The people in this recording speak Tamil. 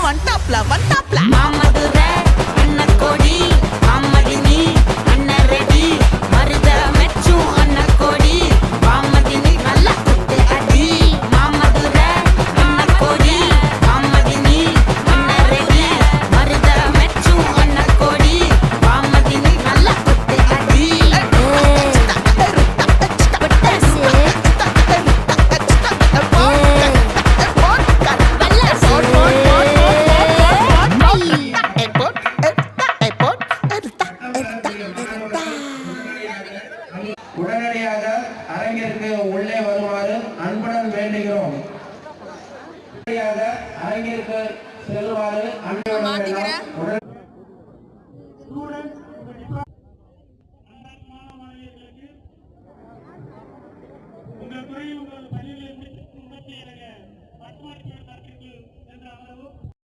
வந்தாப்ல மாமதுரை அன்னக்கோடி மாமதினி அண்ணன் ரெடி மருத மெச்சும் அன்னக்கோடி மாமதினி நல்ல குத்து அடி மாமதுரை அன்னக்கோடி மாமதினி அண்ணன் ரெடி மருத மெச்சும் அன்னக்கோடி மாமதினி நல்ல குத்து அடி உடனடியாக அரங்கிற்கு உள்ளே வருமாறு அன்புடன் வேண்டுகிறோம். அரங்கிற்கு செல்லுமாறு அன்புடன்